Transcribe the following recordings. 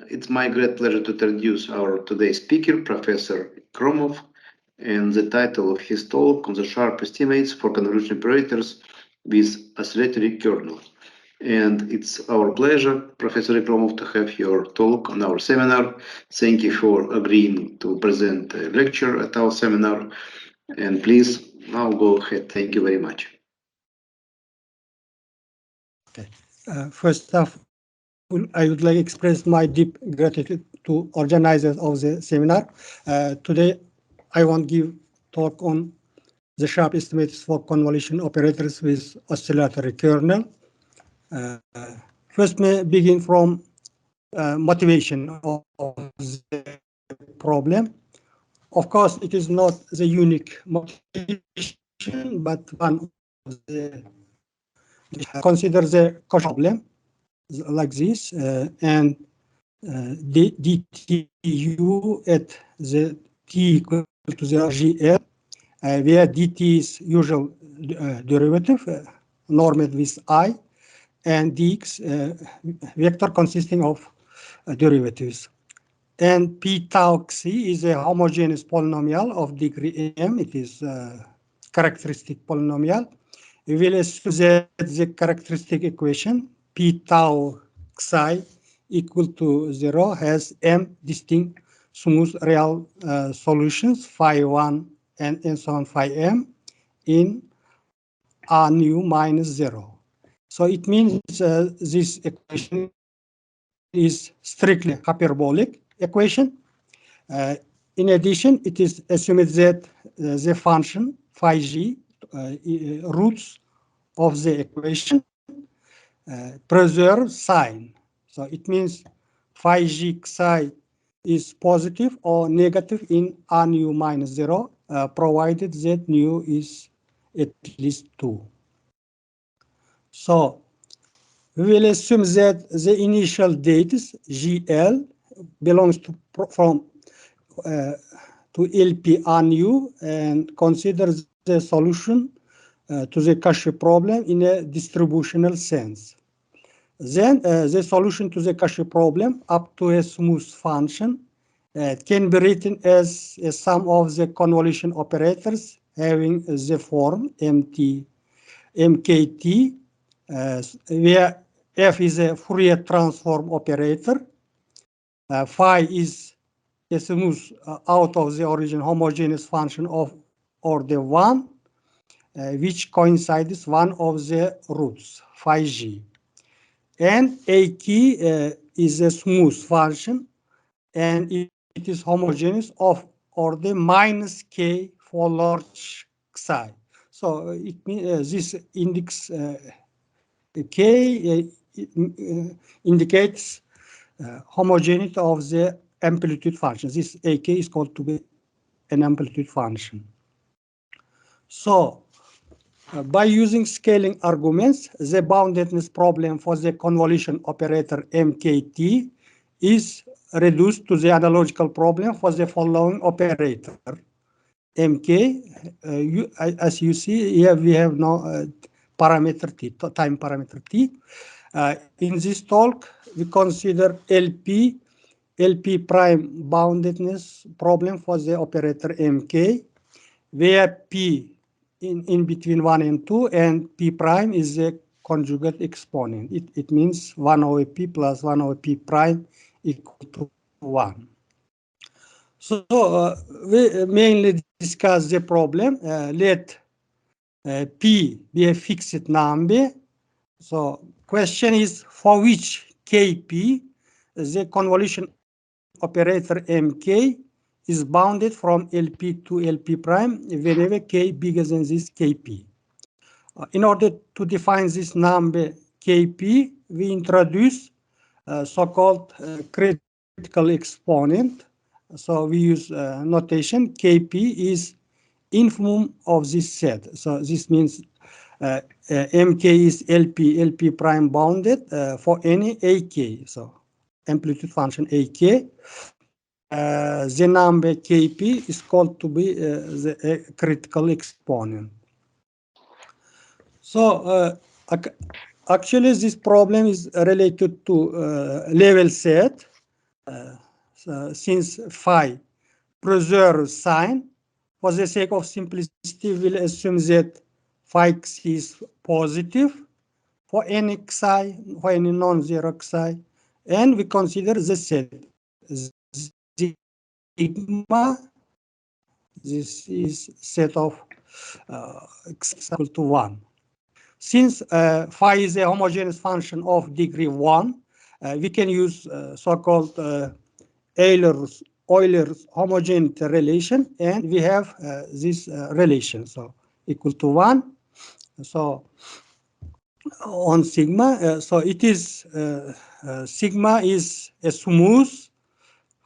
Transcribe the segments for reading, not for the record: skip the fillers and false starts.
it's my great pleasure to introduce our today's speaker, Professor Ikromov, and the title of his talk on the sharp estimates for convolution operators with oscillatory kernel. And it's our pleasure, Professor Ikromov, to have your talk on our seminar. Thank you for agreeing to present a lecture at our seminar. And please, now go ahead. Thank you very much. Okay. First off, I would like to express my deep gratitude to organizers of the seminar. Today, I want to give talk on the sharp estimates for convolution operators with oscillatory kernel. First, may begin from motivation of the problem. Of course, it is not the unique motivation, but one of the consider the problem like this, and the dtu at the t equal to the GL, where dt is usual derivative, normed with I, and dx vector consisting of derivatives. And p tau xi is a homogeneous polynomial of degree m. It is a characteristic polynomial. We will assume that the characteristic equation p tau xi equal to 0 has m distinct smooth real solutions, phi 1 and so on, phi m, in r nu minus 0. So it means this equation is strictly hyperbolic equation. In addition, it is assumed that the function phi g, roots of the equation, preserve sign. So it means phi g psi is positive or negative in r nu minus 0, provided that nu is at least 2. So we will assume that the initial dates GL belongs to LP R nu and consider the solution to the Cauchy problem in a distributional sense. Then the solution to the Cauchy problem up to a smooth function can be written as a sum of the convolution operators having the form MKT, where F is a Fourier transform operator, phi is a smooth out of the origin homogeneous function of order 1, which coincides one of the roots, phi g. And AK is a smooth function, and it is homogeneous of order minus k for large psi. So it means this index k indicates homogeneity of the amplitude function. This AK is called to be an amplitude function. So by using scaling arguments, the boundedness problem for the convolution operator MKT is reduced to the analogical problem for the following operator. MK, as you see here, we have no parameter t, time parameter t. In this talk, we consider LP prime boundedness problem for the operator MK, where P in between 1 and 2, and P prime is the conjugate exponent. It means 1 over P plus 1 over P prime equal to 1. So we mainly discuss the problem. Let P be a fixed number. So question is for which Kp the convolution operator Mk is bounded from LP to LP prime whenever K bigger than this Kp. In order to define this number Kp, we introduce so-called critical exponent. So we use notation Kp is infimum of this set. So this means Mk is LP prime bounded for any AK. So amplitude function AK. The number Kp is called to be the critical exponent. So actually this problem is related to level set. since phi preserves sign, for the sake of simplicity, we'll assume that phi x is positive for any xi, for any non-zero xi, and we consider the set sigma. This is set of x equal to 1. Since phi is a homogeneous function of degree 1, we can use so-called Euler's homogeneity relation, and we have this relation, so equal to 1. So on sigma, so it is sigma is a smooth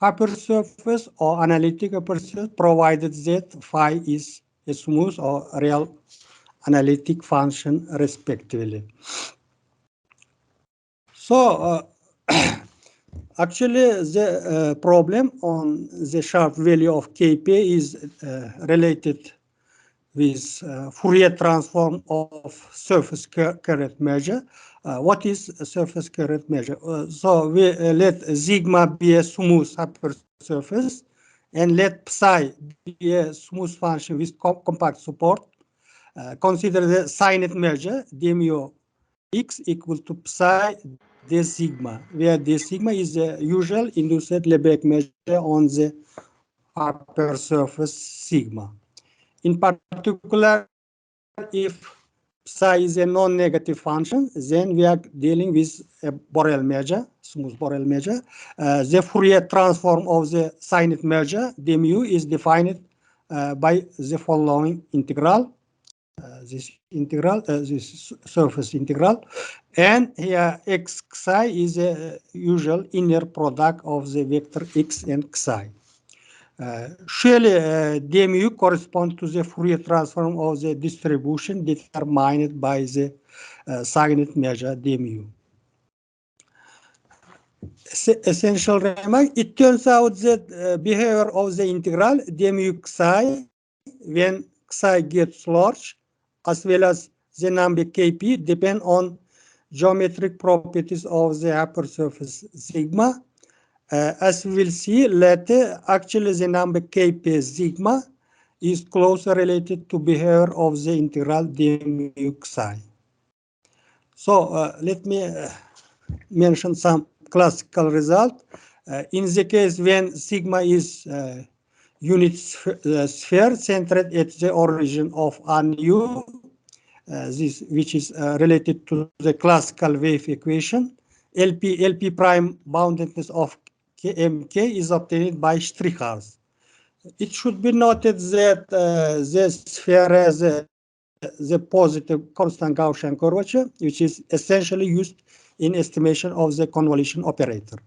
hypersurface or analytic hypersurface, provided that phi is a smooth or real analytic function respectively. So actually the problem on the sharp value of Kp is related with Fourier transform of surface current measure. What is a surface current measure? So we let sigma be a smooth hypersurface, and let psi be a smooth function with compact support. Consider the sinus measure d mu x equal to psi d sigma, where d sigma is the usual induced Lebesgue measure on the hypersurface sigma. In particular, if psi is a non-negative function, then we are dealing with a Borel measure, smooth Borel measure. The Fourier transform of the sinus measure, d mu, is defined by the following integral. This surface integral, and here xi is a usual inner product of the vector x and xi. Surely d mu corresponds to the Fourier transform of the distribution determined by the sinus measure d mu. Essential remark: it turns out that behavior of the integral d mu xi when xi gets large, as well as the number Kp, depend on geometric properties of the hypersurface sigma. As we will see later, actually the number Kp sigma is closely related to behavior of the integral d mu xi. So let me mention some classical result. In the case when sigma is unit sphere centered at the origin of nu, this which is related to the classical wave equation, LP prime boundedness of Mk is obtained by Strichhaus. It should be noted that the sphere has the positive constant Gaussian curvature, which is essentially used in estimation of the convolution operator.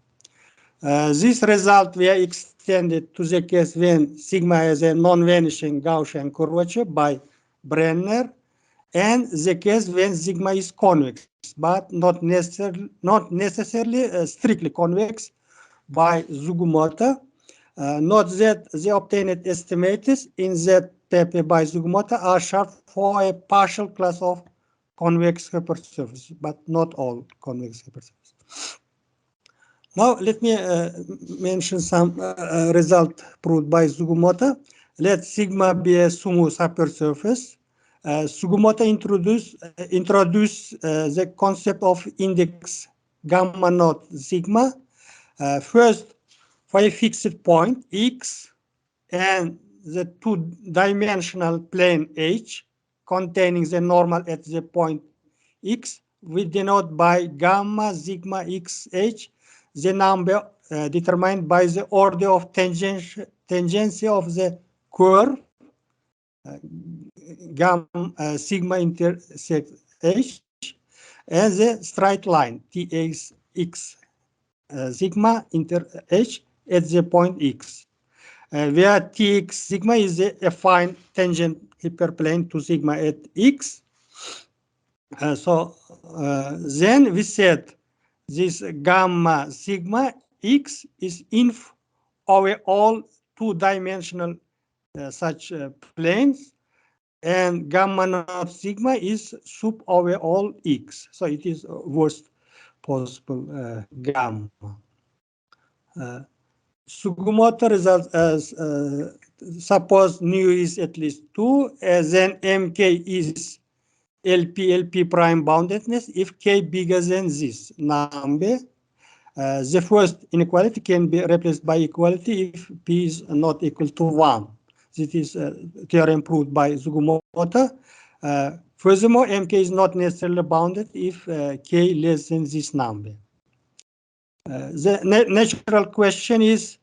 This result were extended to the case when sigma has a non-vanishing Gaussian curvature by Brenner, and the case when sigma is convex, but not necessarily strictly convex by Zugumoto. Note that the obtained estimates in that paper by Zugumoto are sharp for a partial class of convex hypersurfaces, but not all convex hypersurfaces. Now let me mention some result proved by Zugumoto. Let sigma be a smooth hypersurface. Zugumoto introduced the concept of index gamma naught sigma. First, for a fixed point x and the two-dimensional plane H containing the normal at the point x, we denote by gamma sigma xh the number determined by the order of tangency of the curve gamma sigma intersect h, and the straight line tx sigma inter h at the point x, where tx sigma is a affine tangent hyperplane to sigma at x. Then we said this gamma sigma x is inf over all two-dimensional such planes, and gamma naught sigma is sub over all x. So it is worst possible gamma. Sugimoto results as suppose nu is at least 2, then mk is LP prime boundedness if k bigger than this number. The first inequality can be replaced by equality if p is not equal to 1. This is a theorem proved by Sugimoto. Furthermore, mk is not necessarily bounded if k less than this number. The natural question is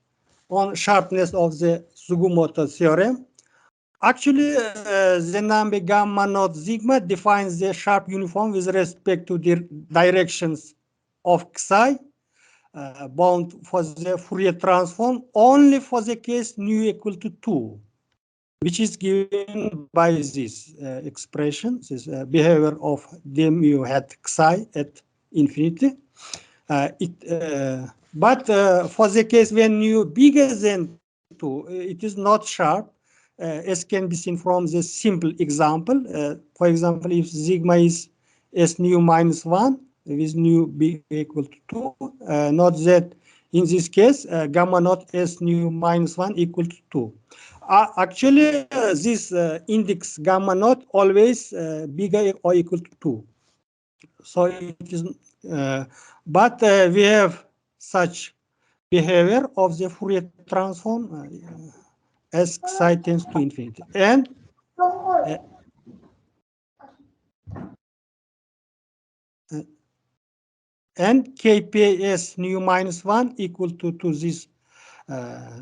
on sharpness of the Sugimoto theorem. Actually, the number gamma naught sigma defines the sharp uniform with respect to the directions of psi bound for the Fourier transform only for the case nu equal to 2, which is given by this expression, this behavior of d mu hat psi at infinity. But for the case when nu bigger than 2, it is not sharp, as can be seen from the simple example. For example, if sigma is s nu minus 1 with nu be equal to 2, note that in this case gamma naught s nu minus 1 equal to 2. Actually, this index gamma naught always bigger or equal to 2. So it is, but we have such behavior of the Fourier transform as psi tends to infinity, and kps nu minus 1 equal to this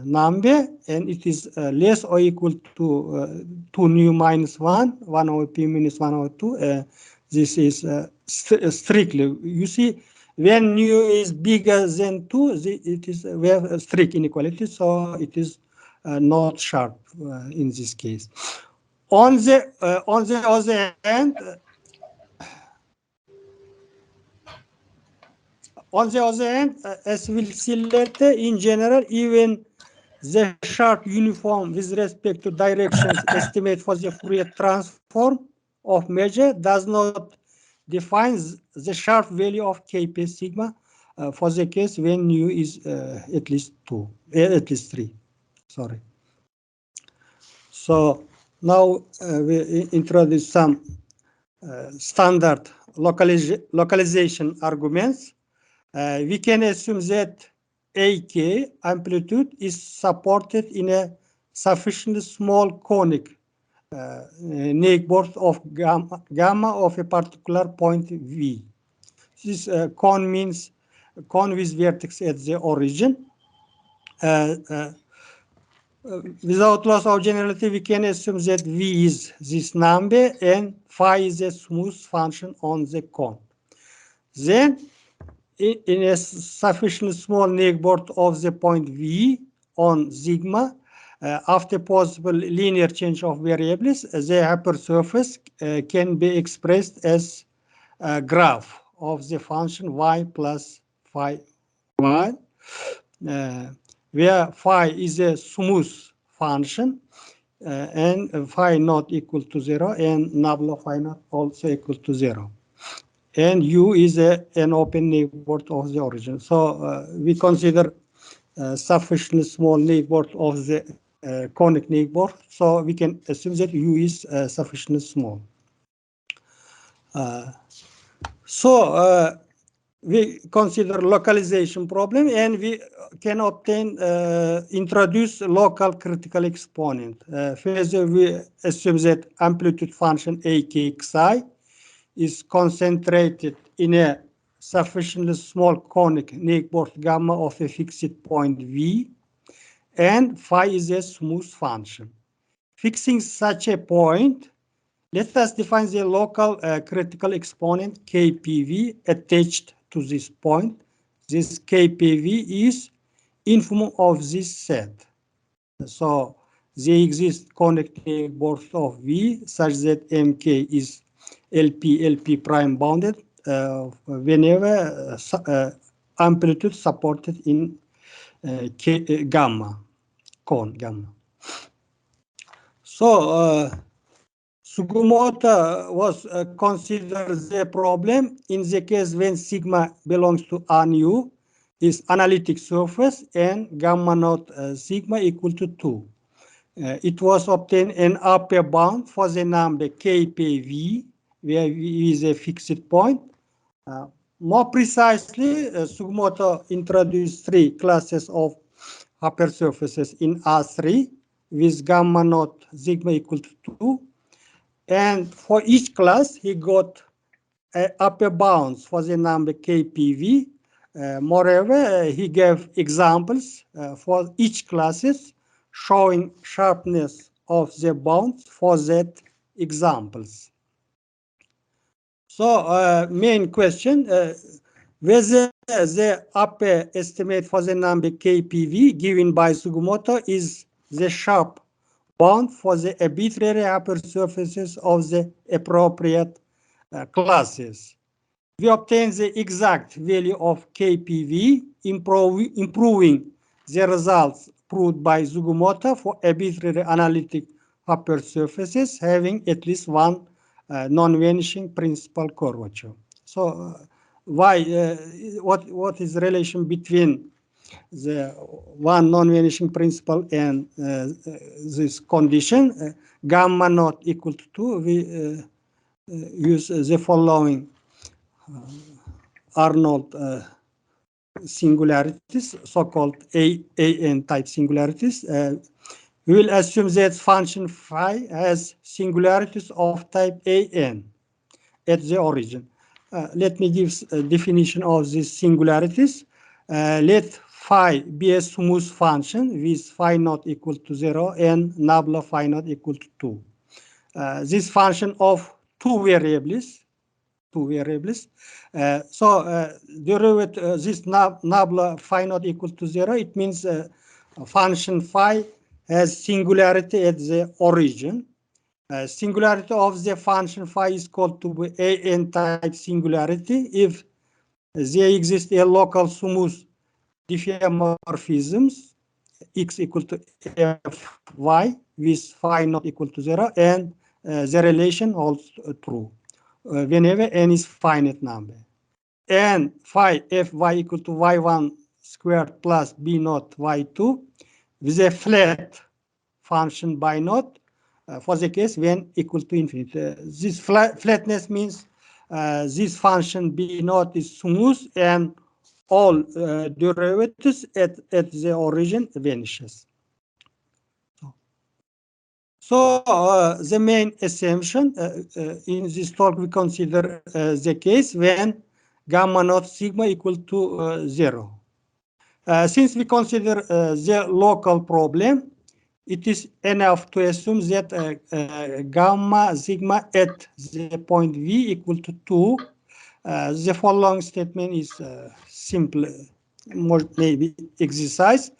number, and it is less or equal to 2 nu minus 1 over p minus 1 over 2. This is strictly, you see, when nu is bigger than 2, it is, we have a strict inequality, so it is not sharp in this case. On the other hand, as we'll see later, in general, even the sharp uniform with respect to directions estimate for the Fourier transform of measure does not define the sharp value of kp sigma for the case when nu is at least 3. Sorry. So now we introduce some standard localization arguments. We can assume that AK amplitude is supported in a sufficiently small conic neighborhood of gamma of a particular point V. This cone means cone with vertex at the origin. Without loss of generality, we can assume that V is this number and phi is a smooth function on the cone. Then, in a sufficiently small neighborhood of the point V on sigma, after possible linear change of variables, the hypersurface can be expressed as a graph of the function y plus phi y, where phi is a smooth function and phi not equal to 0 and nabla phi not also equal to 0. And U is an open neighborhood of the origin. So we consider sufficiently small neighborhood of the conic neighborhood. So we can assume that U is sufficiently small. We consider localization problem, and we can obtain, introduce local critical exponent. Further, we assume that amplitude function AKXI is concentrated in a sufficiently small conic neighborhood gamma of a fixed point V, and phi is a smooth function. Fixing such a point, let us define the local critical exponent KPV attached to this point. This KPV is infimum of this set. So there exists conic neighborhood of V such that MK is LP prime bounded whenever amplitude supported in gamma, cone gamma. So Sugimoto was considered the problem in the case when sigma belongs to nu. is analytic surface and gamma naught sigma equal to 2. It was obtained an upper bound for the number kpv, where v is a fixed point. More precisely, Sugimoto introduced 3 classes of upper surfaces in R3 with gamma naught sigma equal to 2. And for each class, he got upper bounds for the number kpv. Moreover, he gave examples for each classes showing sharpness of the bounds for that examples. So main question, whether the upper estimate for the number kpv given by Sugimoto is the sharp bound for the arbitrary upper surfaces of the appropriate classes. We obtain the exact value of kpv, improving the results proved by Sugimoto for arbitrary analytic upper surfaces having at least one non-vanishing principal curvature. So what is the relation between the one non-vanishing principle and this condition? Gamma not equal to 2, we use the following Arnold singularities, so-called AN type singularities. We will assume that function phi has singularities of type AN at the origin. Let me give a definition of these singularities. Let phi be a smooth function with phi not equal to 0 and nabla phi not equal to 2. This function of two variables. Derivative this nabla phi not equal to 0, it means function phi has singularity at the origin. Singularity of the function phi is called to be AN type singularity if there exists a local smooth diffeomorphisms x equal to fy with phi not equal to 0, and the relation holds true whenever n is finite number. And phi fy equal to y1 squared plus b naught y2 with a flat function by naught for the case when equal to infinity. This flatness means this function b naught is smooth and all derivatives at the origin vanishes. So the main assumption in this talk we consider the case when gamma naught sigma equal to 0. Since we consider the local problem, it is enough to assume that gamma sigma at the point v equal to 2. The following statement is simple, more maybe exercise.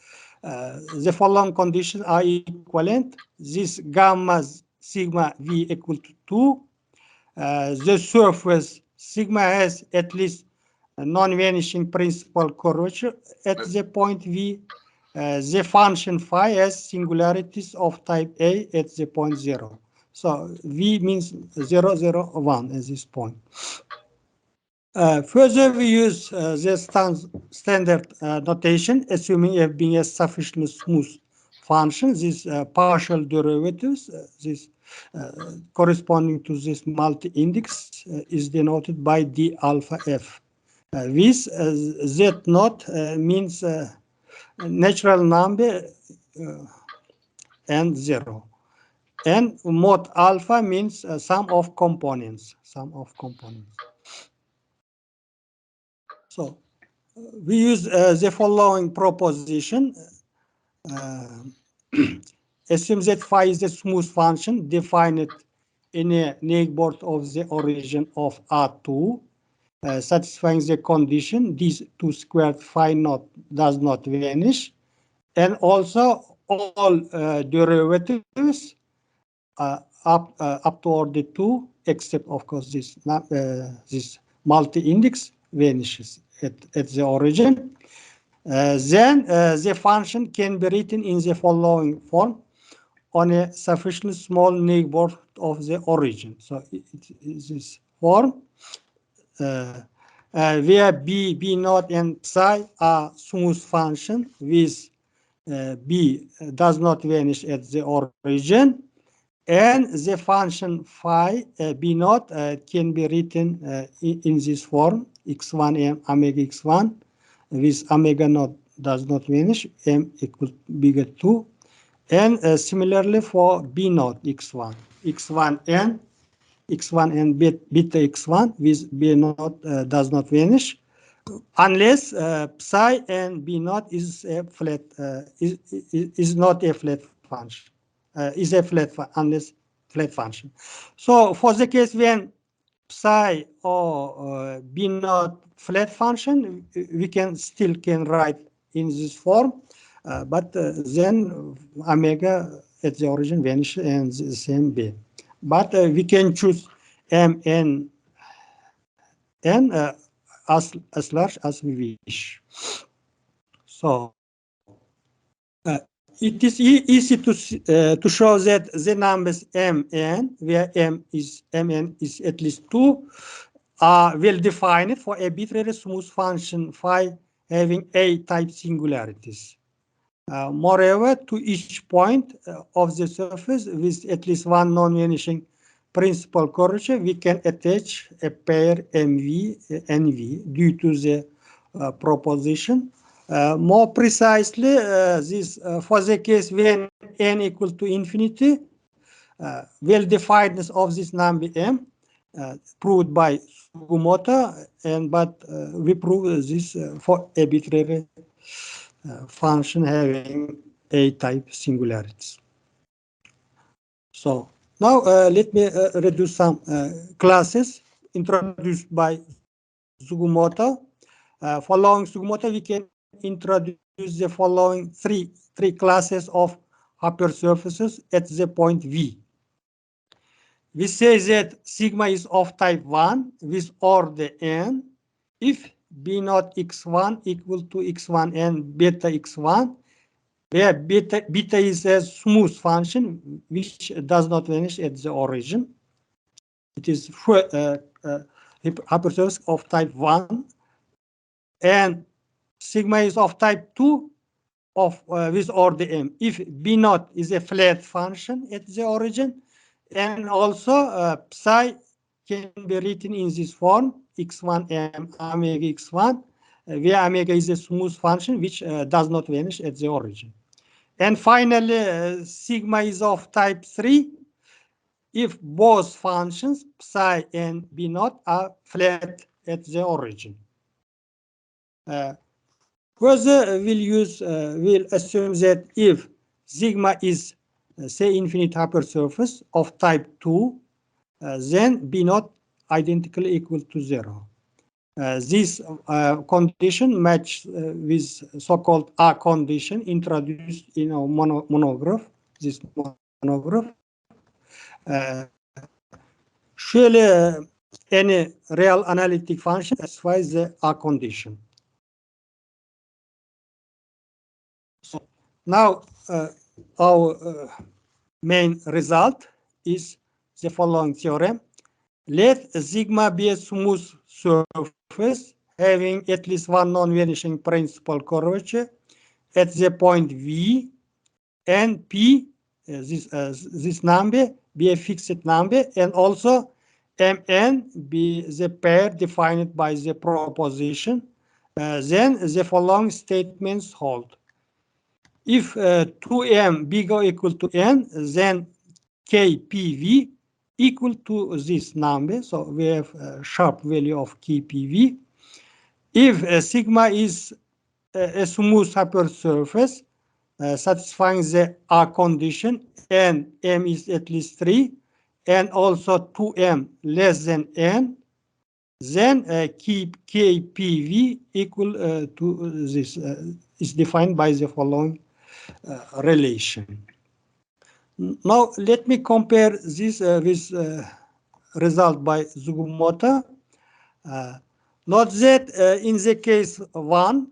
The following conditions are equivalent. This gamma sigma v equal to 2. The surface sigma has at least a non-vanishing principal curvature at the point v. The function phi has singularities of type A at the point 0. So v means 0, 0, 1 at this point. Further, we use the standard notation, assuming f being a sufficiently smooth function, these partial derivatives, this corresponding to this multi-index is denoted by d alpha f. With z naught means natural number and 0. And mod alpha means sum of components, So we use the following proposition. Assume that phi is a smooth function defined in a neighborhood of the origin of R2, satisfying the condition d2 squared phi naught does not vanish, and also all derivatives up toward the 2, except of course this multi-index vanishes at the origin. Then the function can be written in the following form on a sufficiently small neighborhood of the origin. So it is this form. where B naught and psi are smooth function with B does not vanish at the origin, and the function phi B naught can be written in this form: x1 m omega x1 with omega naught does not vanish, m equals bigger 2, and similarly for B naught x1 and beta x1 with B naught does not vanish unless psi and B naught is a flat is not a flat function, is a unless flat function. So for the case when psi or B naught flat function, we still can write in this form, but then omega at the origin vanishes and the same B. But we can choose m and n as large as we wish. So it is easy to show that the numbers mn, where mn is at least 2, are well defined for arbitrary smooth function phi having A-type singularities. Moreover, to each point of the surface with at least one non-vanishing principal curvature, we can attach a pair MV, NV due to the proposition. More precisely, this for the case when n equal to infinity, well-definedness of this number m proved by Sugimoto, but we prove this for arbitrary function having A-type singularities. So now let me reduce some classes introduced by Sugimoto. Following Sugimoto, we can introduce the following three classes of hypersurfaces at the point V. We say that sigma is of type 1 with order n if B naught x1 equal to x1 and beta x1, where beta is a smooth function which does not vanish at the origin. It is hypersurface of type 1, and sigma is of type 2 with order m if B naught is a flat function at the origin, and also psi can be written in this form: x1 m omega x1, where omega is a smooth function which does not vanish at the origin. And finally, sigma is of type 3 if both functions psi and B naught are flat at the origin. Further, we'll assume that if sigma is say infinite hypersurface of type 2, then B naught identically equal to 0. This condition matches with so-called A condition introduced in our monograph. This monograph. Surely any real analytic function satisfies the A condition. So now our main result is the following theorem. Let sigma be a smooth surface having at least one non-vanishing principal curvature at the point V, and P, this number, be a fixed number, and also Mn be the pair defined by the proposition. Then the following statements hold. If 2m bigger or equal to n, then KPV equal to this number. So we have a sharp value of KPV. If sigma is a smooth hypersurface satisfying the R condition and m is at least 3, and also 2m less than n, then KPV equal to this is defined by the following relation. Now let me compare this with result by Sugimoto. Note that in the case 1,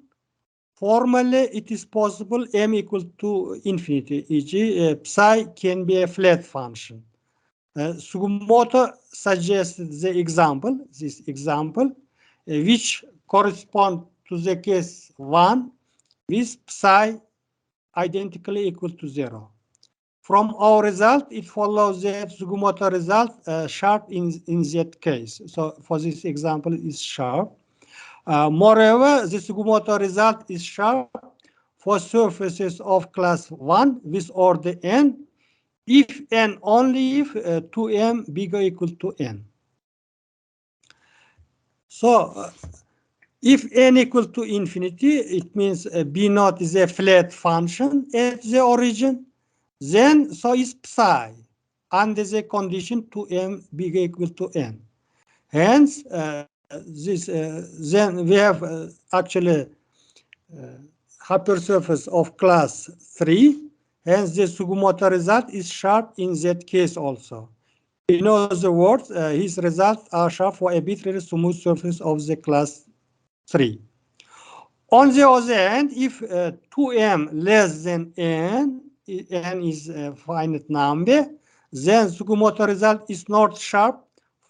formally it is possible m equal to infinity, e.g. Psi can be a flat function. Sugimoto suggested the example, this example, which correspond to the case 1 with psi identically equal to 0. From our result, it follows that Sugimoto result sharp in that case. So for this example, is sharp. Moreover, the Sugimoto result is sharp for surfaces of class 1 with order n, if and only if 2m bigger or equal to n. So if n equal to infinity, it means b naught is a flat function at the origin. Then so is psi under the condition 2m bigger equal to n. Hence, then we have actually hypersurface of class 3. Hence, the Sugimoto result is sharp in that case also. In other words, his results are sharp for arbitrary smooth surface of the class 3. On the other hand, if 2m less than n is a finite number, then Sugimoto result is not sharp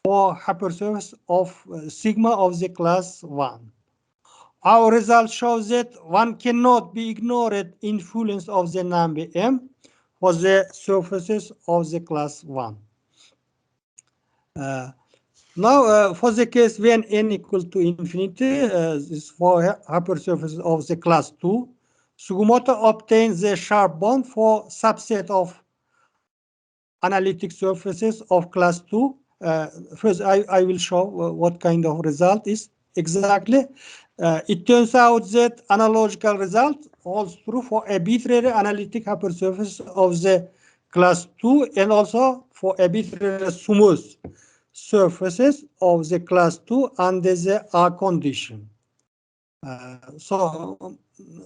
for hypersurface of sigma of the class 1. Our result shows that one cannot be ignored influence of the number m for the surfaces of the class 1. Now, for the case when n equal to infinity, this for hypersurfaces of the class 2, Sugimoto obtains the sharp bond for subset of analytic surfaces of class 2. First, I will show what kind of result is exactly. It turns out that analogical result holds true for arbitrary analytic hypersurface of the class 2 and also for arbitrary smooth surfaces of the class 2 under the R condition. So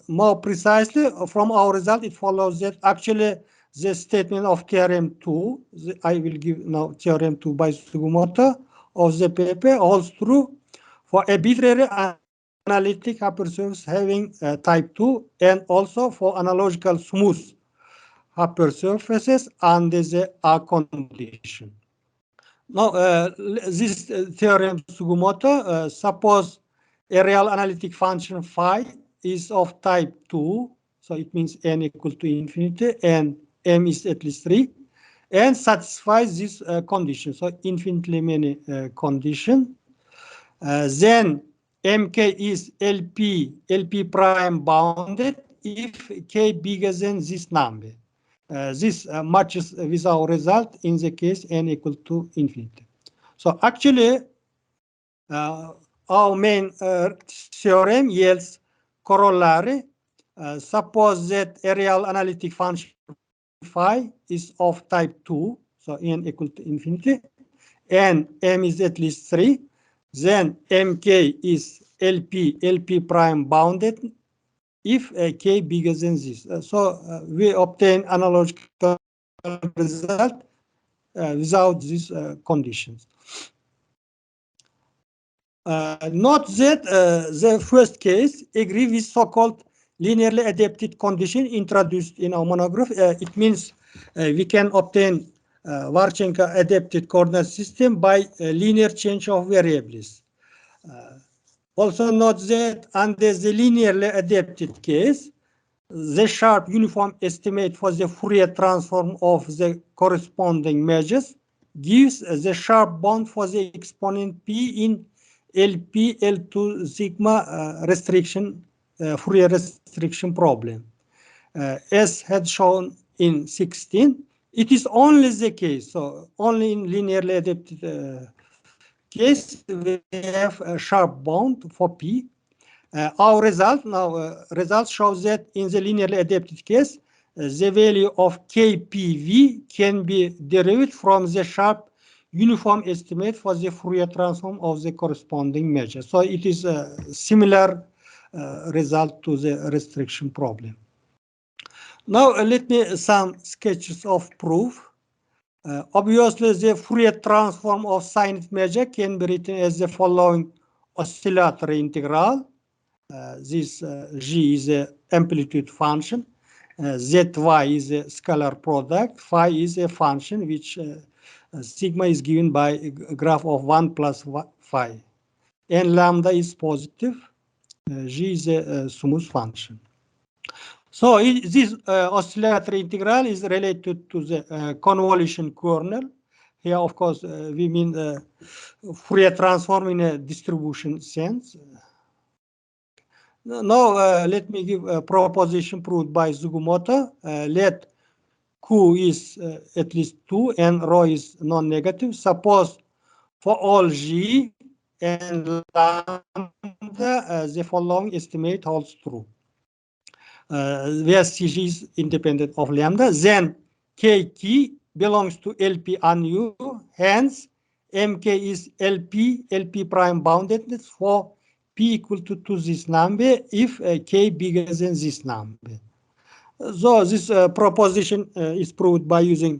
more precisely, from our result, it follows that actually the statement of theorem 2, I will give now theorem 2 by Sugimoto of the paper, holds true for arbitrary analytic hypersurface having type 2 and also for analogical smooth hypersurfaces under the R condition. Now, this theorem Sugimoto, suppose a real analytic function phi is of type 2, so it means n equal to infinity and m is at least 3, and satisfies this condition, so infinitely many condition. Then mk is LP prime bounded if k bigger than this number. This matches with our result in the case n equal to infinity. So actually, our main theorem yields corollary. Suppose that a real analytic function phi is of type 2, so n equal to infinity, and m is at least 3, then mk is LP prime bounded if k bigger than this. So we obtain analogical result without these conditions. Note that the first case agree with so-called linearly adapted condition introduced in our monograph. It means we can obtain Kravchenko adapted coordinate system by linear change of variables. Also note that under the linearly adapted case, the sharp uniform estimate for the Fourier transform of the corresponding measures gives the sharp bond for the exponent p in LP L2 sigma restriction, Fourier restriction problem. As had shown in 16, it is only the case, so only in linearly adapted case we have a sharp bond for p. Our result now results shows that in the linearly adapted case, the value of kpv can be derived from the sharp uniform estimate for the Fourier transform of the corresponding measure. So it is a similar result to the restriction problem. Now let me some sketches of proof. Obviously, the Fourier transform of sinus measure can be written as the following oscillatory integral. This g is an amplitude function, zy is a scalar product, phi is a function which sigma is given by a graph of 1 plus phi. and lambda is positive, G is a smooth function. So this oscillatory integral is related to the convolution kernel. Here, of course, we mean Fourier transform in a distribution sense. Now, let me give a proposition proved by Zugumoto. Let Q is at least 2 and rho is non-negative. Suppose for all G and lambda, the following estimate holds true. Where CG is independent of lambda, then K key belongs to LP nu, hence MK is LP prime boundedness for P equal to this number if K bigger than this number. So this proposition is proved by using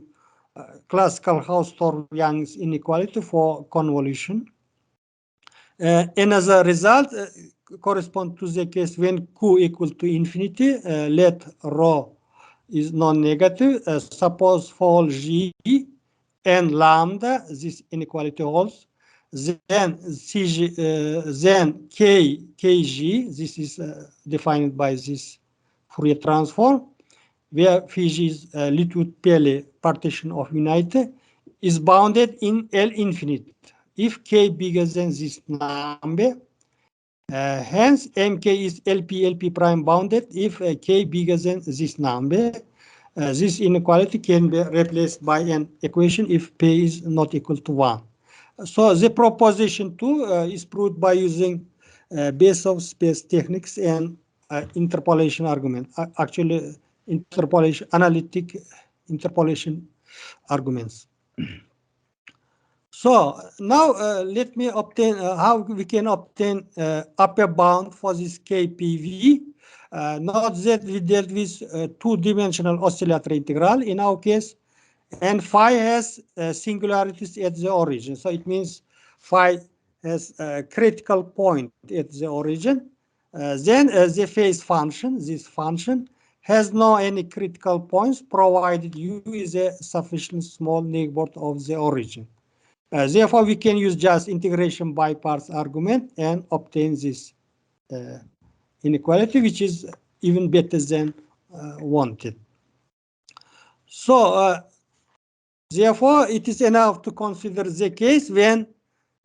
classical Hausdorff-Young's inequality for convolution. Another result corresponds to the case when Q equal to infinity, let rho is non-negative. Suppose for G and lambda, this inequality holds. Then CG, then KG, this is defined by this Fourier transform, where phi g is Littwood-Pele partition of unity, is bounded in L infinite. If K bigger than this number, hence MK is LP prime bounded if K bigger than this number. This inequality can be replaced by an equation if P is not equal to 1. So the proposition 2 is proved by using base of space techniques and interpolation argument. Actually, interpolation, analytic interpolation arguments. So now let me obtain how we can obtain upper bound for this KPV. Note that we dealt with two-dimensional oscillatory integral in our case, and phi has singularities at the origin. So it means phi has a critical point at the origin. Then the phase function, this function, has no any critical points provided u is a sufficiently small neighbor of the origin. Therefore, we can use just integration by parts argument and obtain this inequality, which is even better than wanted. So, therefore, it is enough to consider the case when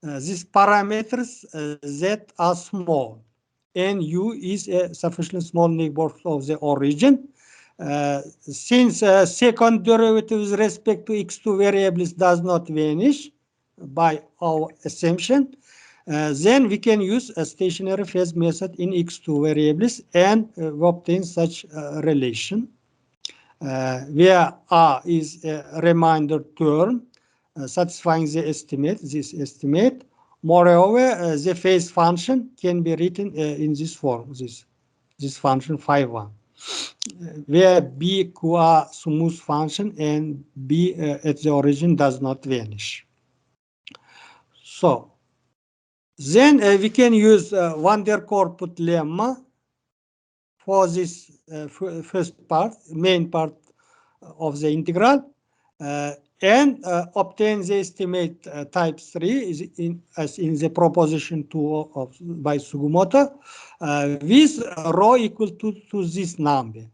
these parameters z are small and u is a sufficiently small neighbor of the origin. Since second derivative with respect to x2 variables does not vanish by our assumption, then we can use a stationary phase method in x2 variables and obtain such a relation where R is a remainder term satisfying the estimate, this estimate. Moreover, the phase function can be written in this form, this function phi1, where B qua smooth function and B at the origin does not vanish. So then we can use van der Korput lemma for this first part, main part of the integral, and obtain the estimate type 3 as in the proposition 2 by Zugumoto with rho equal to this number.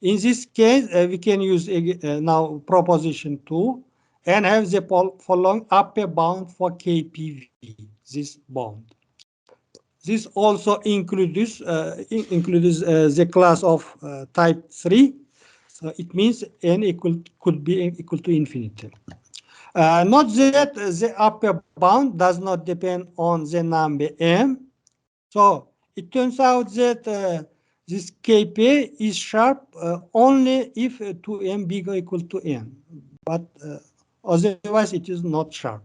In this case, we can use now proposition 2 and have the following upper bound for KPV, this bound. This also includes the class of type 3. So it means n could be equal to infinity. Note that the upper bound does not depend on the number m. So it turns out that this Kp is sharp only if 2m bigger equal to n, but otherwise it is not sharp.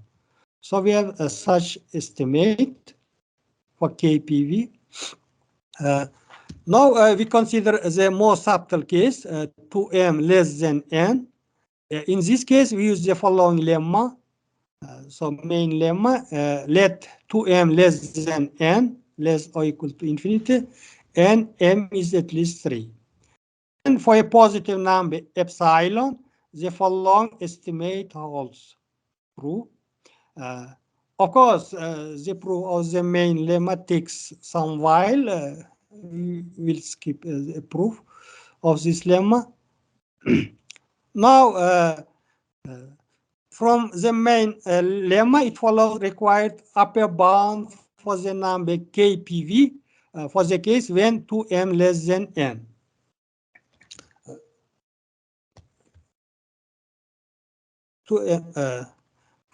So we have such estimate for KPV. Now we consider the more subtle case, 2m less than n. In this case, we use the following lemma. So main lemma, let 2m less than n, less or equal to infinity, and m is at least 3. And for a positive number, epsilon, the following estimate holds true. Of course, the proof of the main lemma takes some while. We will skip the proof of this lemma. Now, from the main lemma, it follows required upper bound for the number kPV for the case when 2m less than n.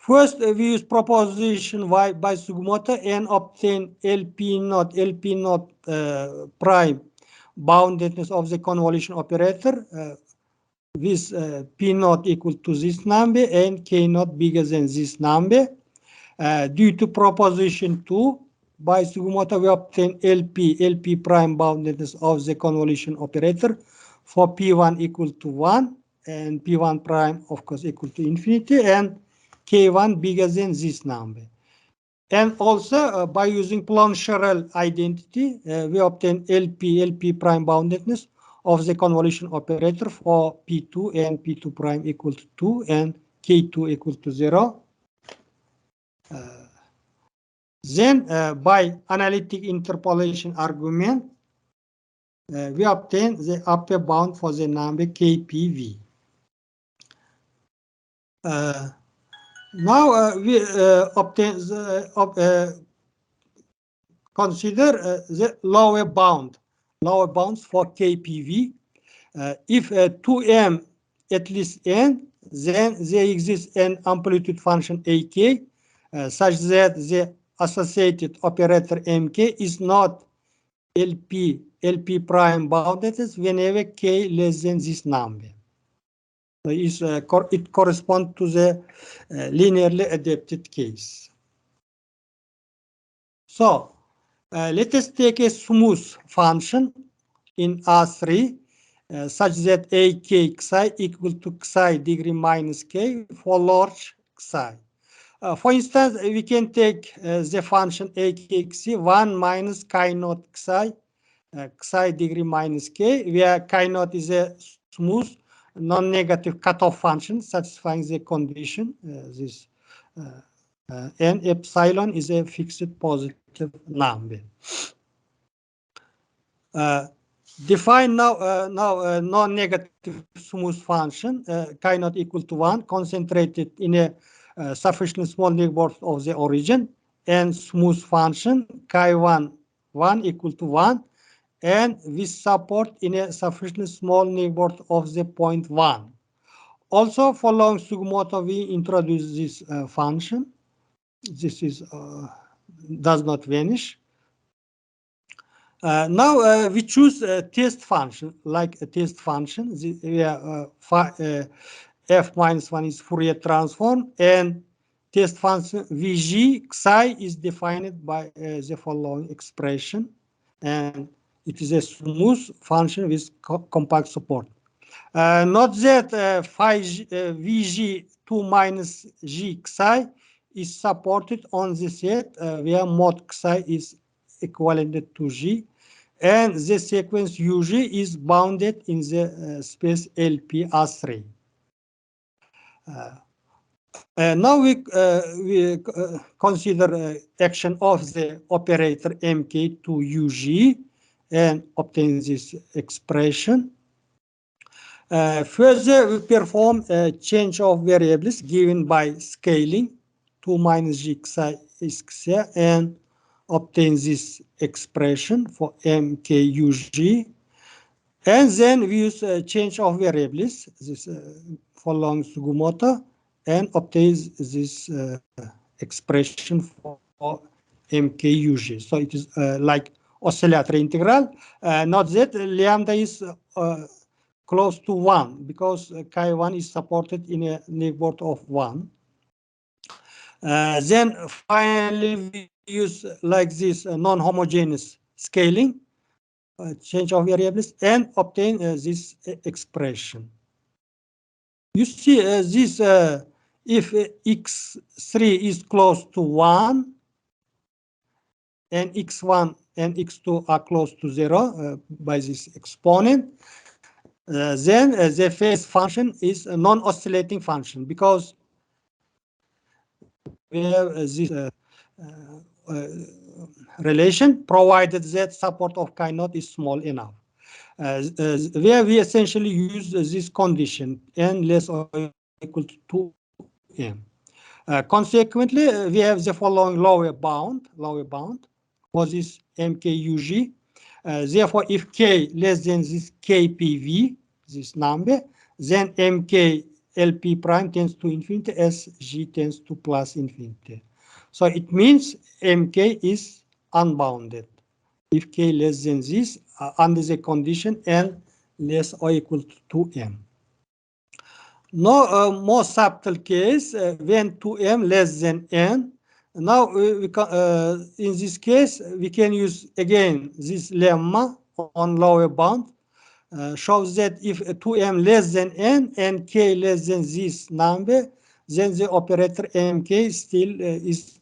First, we use proposition y by Sugimoto and obtain LP naught prime boundedness of the convolution operator with P naught equal to this number and K naught bigger than this number. Due to proposition 2, by Sugimoto we obtain LP prime boundedness of the convolution operator for P1 equal to 1 and P1 prime of course equal to infinity and K1 bigger than this number. And also by using Plancherel identity, we obtain LP prime boundedness of the convolution operator for P2 and P2 prime equal to 2 and K2 equal to 0. Then by analytic interpolation argument, we obtain the upper bound for the number KPV. Now we obtain the, consider the lower bounds for KPV. If 2m at least n, then there exists an amplitude function AK such that the associated operator MK is not LP prime boundedness whenever K less than this number. So it corresponds to the linearly adapted case. So let us take a smooth function in R3 such that AK psi equal to psi degree minus K for large psi. For instance, we can take the function AKXC 1 minus chi naught psi, psi degree minus K, where chi naught is a smooth non-negative cutoff function satisfying the condition. And epsilon is a fixed positive number. Define now a non-negative smooth function chi naught equal to 1 concentrated in a sufficiently small neighborhood of the origin, and smooth function chi1 equal to 1 and with support in a sufficiently small neighborhood of the point 1. Also, following Sugimoto, we introduce this function. This is does not vanish. Now we choose a test function, like a test function, where f minus 1 is Fourier transform, and test function Vg psi is defined by the following expression, and it is a smooth function with compact support. Note that phi Vg 2 minus g psi is supported on the set where mod psi is equivalent to g, and the sequence UG is bounded in the space LP R3. Now we consider action of the operator MK to UG and obtain this expression. Further, we perform a change of variables given by scaling 2 minus g psi is psi and obtain this expression for MKUG. And then we use a change of variables, this following Sugimoto, and obtain this expression for MKUG. So it is like oscillatory integral. Note that lambda is close to 1 because chi1 is supported in a neighborhood of 1. Then finally we use like this non-homogeneous scaling, change of variables, and obtain this expression. You see this if x3 is close to 1 and x1 and x2 are close to 0 by this exponent, then the phase function is a non-oscillating function because we have this relation, provided that support of chi naught is small enough. Where we essentially use this condition, n less or equal to 2m. Consequently, we have the following lower bound for this mkug. Therefore, if k less than this kpv, this number, then mk lp prime tends to infinity as g tends to plus infinity. So it means mk is unbounded if k less than this under the condition n less or equal to 2m. No more subtle case when 2m less than n. Now in this case we can use again this lemma on lower bound. Shows that if 2m less than n and k less than this number, then the operator mk still is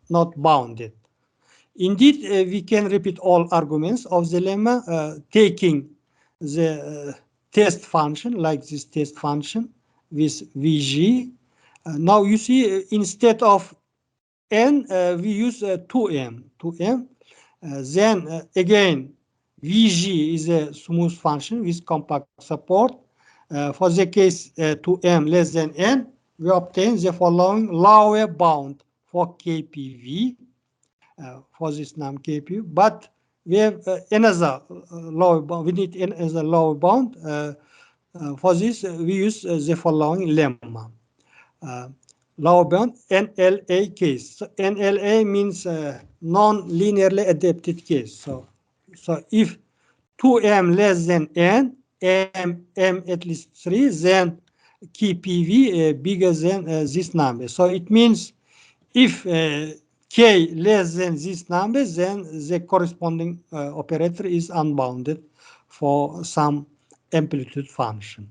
not bounded. Indeed, we can repeat all arguments of the lemma, taking the test function, like this test function, with Vg. Now you see, instead of n, we use 2m. Then again, Vg is a smooth function with compact support. For the case 2m less than n, we obtain the following lower bound for kpv. For this num kp, but we have another lower bound. We need another lower bound. For this, we use the following lemma. Lower bound NLA case. So NLA means non-linearly adapted case. So if 2m less than n, m at least 3, then kpv bigger than this number. So it means if k less than this number, then the corresponding operator is unbounded for some amplitude function.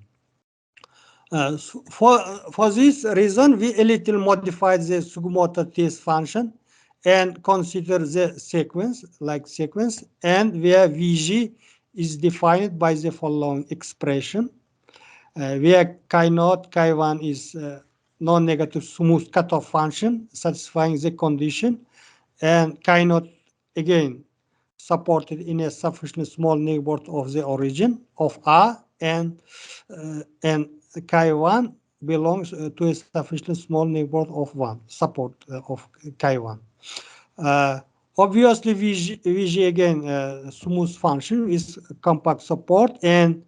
For this reason, we a little modified the Sugimoto test function and consider the sequence, and where Vg is defined by the following expression, where chi naught, chi1 is non-negative smooth cutoff function satisfying the condition, and chi naught again supported in a sufficiently small neighborhood of the origin of R, and chi1 belongs to a sufficiently small neighborhood of 1, support of chi1. Obviously, Vg again smooth function with compact support, and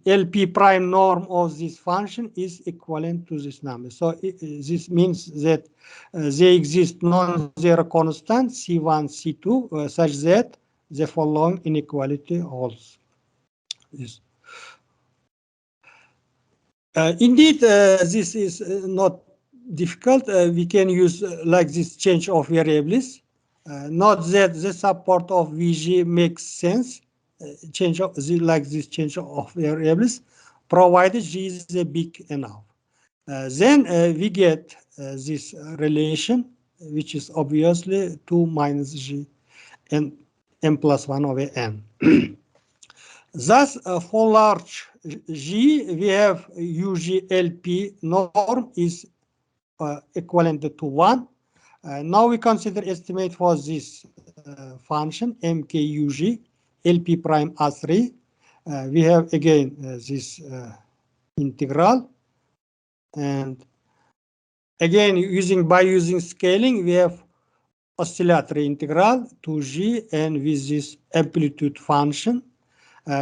LP prime norm of this function is equivalent to this number. So this means that they exist non-zero constant C1, C2 such that the following inequality holds. Yes. Indeed, this is not difficult. We can use like this change of variables. Not that the support of Vg makes sense. Change of like this change of variables, provided G is big enough. Then we get this relation, which is obviously 2 minus G and m plus 1 over n. Thus, for large G, we have UGLP norm is equivalent to 1. Now we consider estimate for this function mkug LP prime R3. We have again this integral, and again by using scaling we have oscillatory integral to G and with this amplitude function.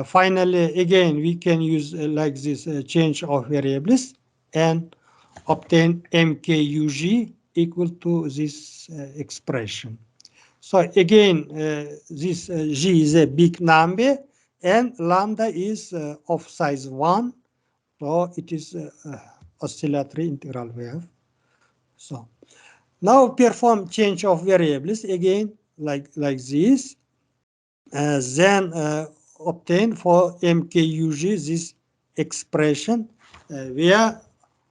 Finally, again we can use like this change of variables and obtain mkug equal to this expression. So again, this G is a big number and lambda is of size 1. So it is oscillatory integral we have. So now perform change of variables again like this. Then obtain for mkug this expression where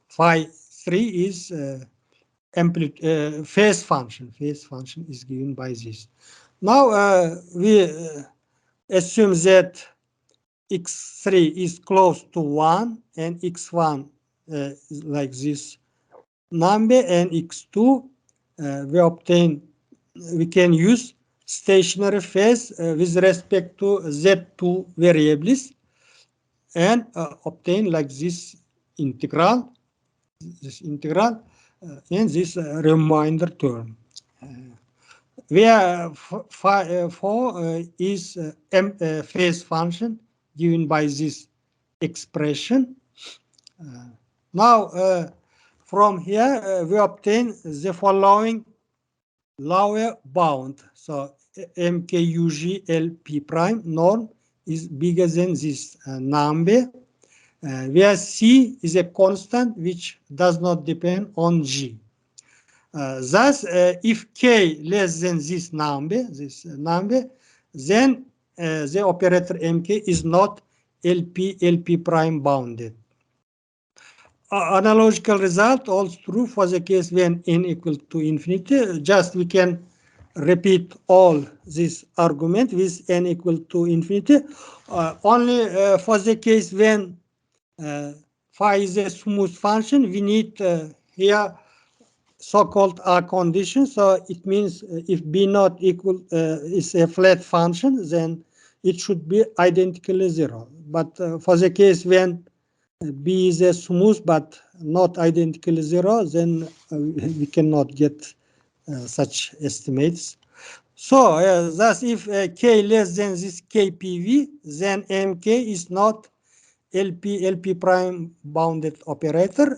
phi 3 is phase function. Phase function is given by this. Now we assume that x3 is close to 1 and x1 like this number, and x2 we can use stationary phase with respect to Z2 variables and obtain like this integral, and this remainder term. Where phi is phase function given by this expression. Now, from here, we obtain the following lower bound. So, MKUG LP prime norm is bigger than this number, where C is a constant which does not depend on G. Thus, if K less than this number, then the operator MK is not LP prime bounded. Analogical result also true for the case when n equal to infinity. Just we can repeat all this argument with n equal to infinity. Only for the case when phi is a smooth function, we need here so-called R condition. So it means if B not equal is a flat function, then it should be identically zero. But for the case when B is a smooth but not identically zero, then we cannot get such estimates. So thus if K less than this KPV, then MK is not LP prime bounded operator.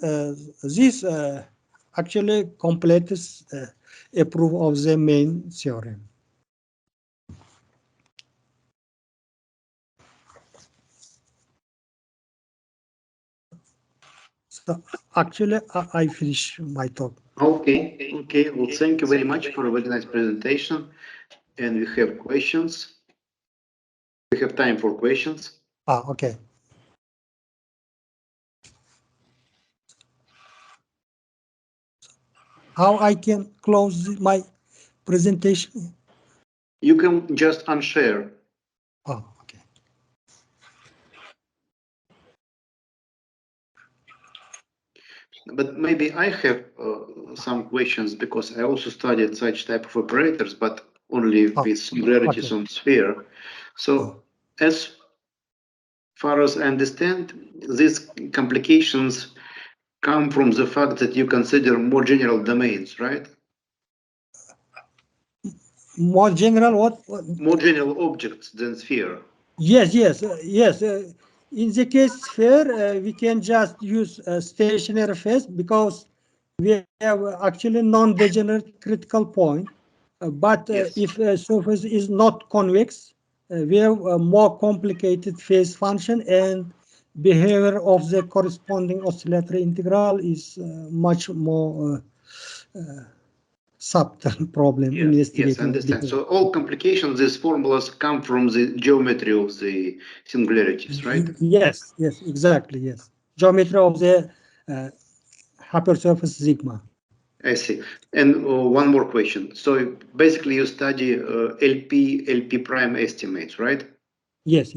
This actually completes a proof of the main theorem. So actually, I finish my talk. Okay. Well, thank you very much for a very nice presentation. And we have questions. We have time for questions. Okay. How I can close my presentation? You can just unshare. Okay. But maybe I have some questions because I also studied such type of operators, but only with singularities on sphere. So as far as I understand, these complications come from the fact that you consider more general domains, right? More general what? More general objects than sphere. Yes. In the case sphere, we can just use stationary phase because we have actually non-degenerate critical point. But Yes. if a surface is not convex, we have a more complicated phase function, and behavior of the corresponding oscillatory integral is much more subtle problem investigating. Yes, I understand. So all complications, these formulas come from the geometry of the singularities, right? Yes, exactly, yes. Geometry of the hypersurface sigma. I see. And one more question. So basically you study LP prime estimates, right? Yes.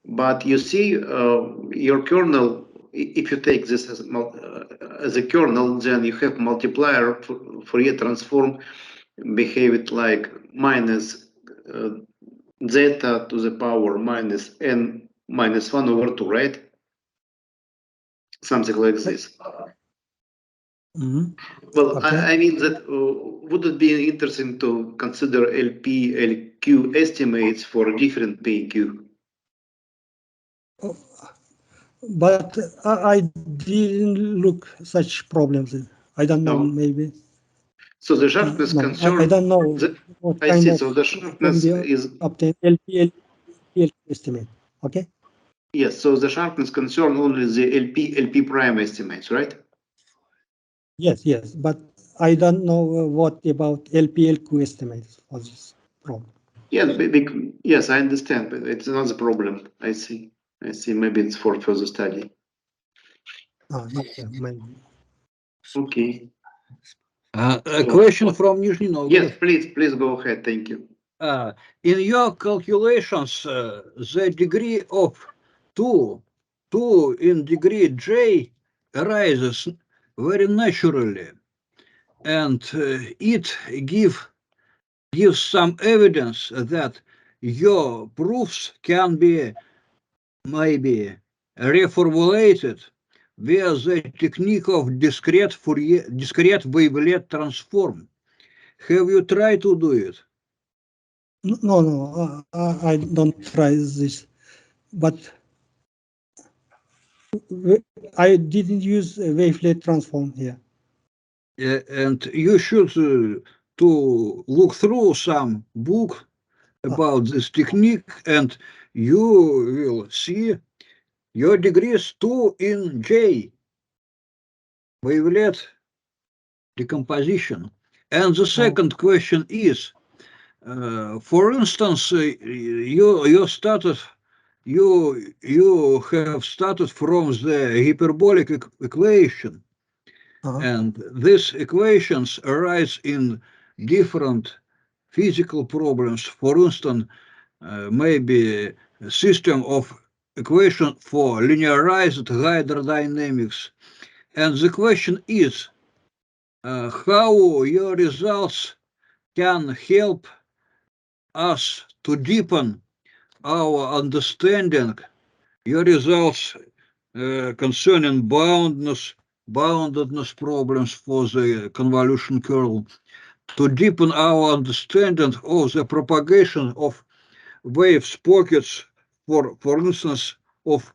But you see your kernel, if you take this as a kernel, then you have multiplier Fourier transform behaved like minus zeta to the power minus n minus 1 over 2, right? Something like this. Well, okay. I mean that would it be interesting to consider LP, LQ estimates for different PQ? But I didn't look such problems. I don't know, maybe. So the sharpness concern. I don't know what kind of so the sharpness is obtain LP estimate. Okay. Yes. So the sharpness concern only the LP prime estimates, right? Yes. But I don't know what about LQ estimates for this problem. Yes, I understand, but it's another problem. I see. Maybe it's for further study. Maybe. Okay. A question from Nizhny Novgorod. Yes, please go ahead. Thank you. In your calculations, the degree of 2 in degree J arises very naturally. and it gives some evidence that your proofs can be maybe reformulated via the technique of discrete wavelet transform. Have you tried to do it? No, I don't try this, but I didn't use a wavelet transform here. And you should to look through some book about this technique, and you will see your degrees 2 in J, wavelet decomposition. And the second question is, for instance, you have started from the hyperbolic equation, and these equations arise in different physical problems. For instance, maybe a system of equation for linearized hydrodynamics. And the question is, how your results can help us to deepen our understanding, your results concerning boundedness problems for the convolution kernel, to deepen our understanding of the propagation of waves pockets, for instance, of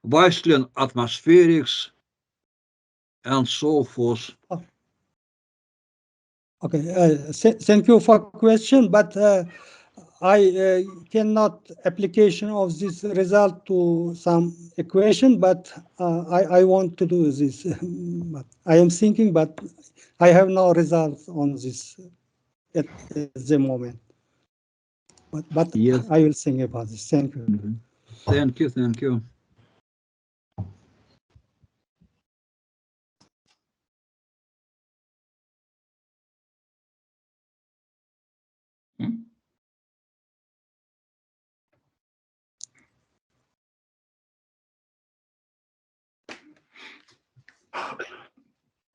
Weisslein atmospherics, and so forth. Okay, thank you for question, but I cannot application of this result to some equation, but I want to do this. But I am thinking, but I have no results on this at the moment. But Yes. I will think about this. Thank you. Mm-hmm. Thank you.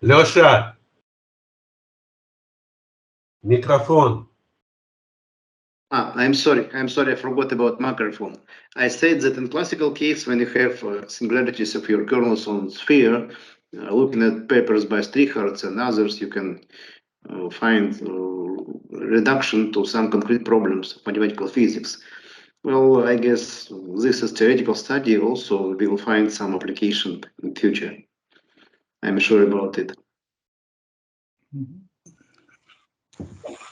Леша, микрофон. I'm sorry, I forgot about microphone. I said that in classical case, when you have singularities of your kernels on sphere, looking at papers by Strichertz and others, you can find reduction to some concrete problems of mathematical physics. Well, I guess this is theoretical study. Also, we will find some application in future. I'm sure about it.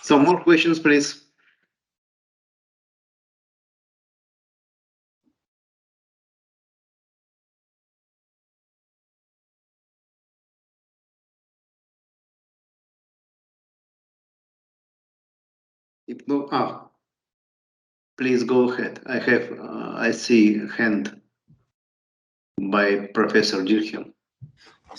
So more questions, please. If no, please go ahead. I see a hand by Professor Dirkhem.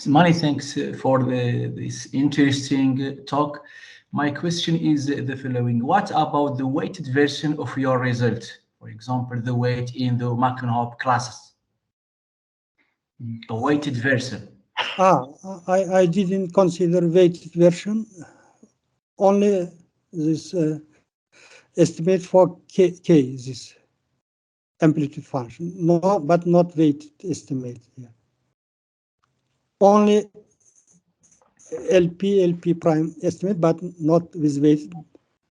Many thanks for this interesting talk. My question is the following. What about the weighted version of your result? For example, the weight in the Markov classes. The weighted version. I didn't consider weighted version. Only this estimate for K, this amplitude function. No, but not weighted estimate here. Only LP prime estimate, but not with weight.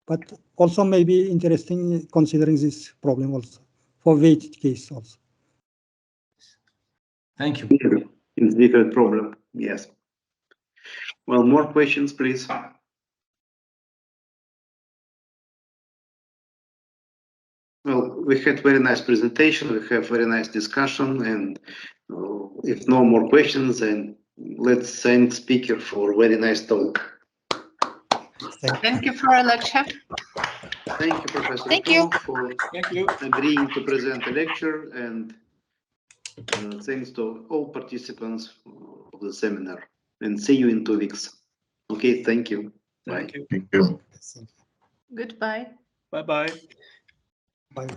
But also maybe interesting considering this problem also for weighted case also. Thank you. It's a different problem. Yes. Well, more questions, please. Well, we had very nice presentation. We have very nice discussion, and if no more questions, then let's thank speaker for very nice talk. Thank you for a lecture. Thank you, Professor. Thank you. For agreeing to present the lecture, and thanks to all participants of the seminar. And see you in 2 weeks. Okay, thank you. Bye. Thank you. Goodbye. Bye-bye. Bye.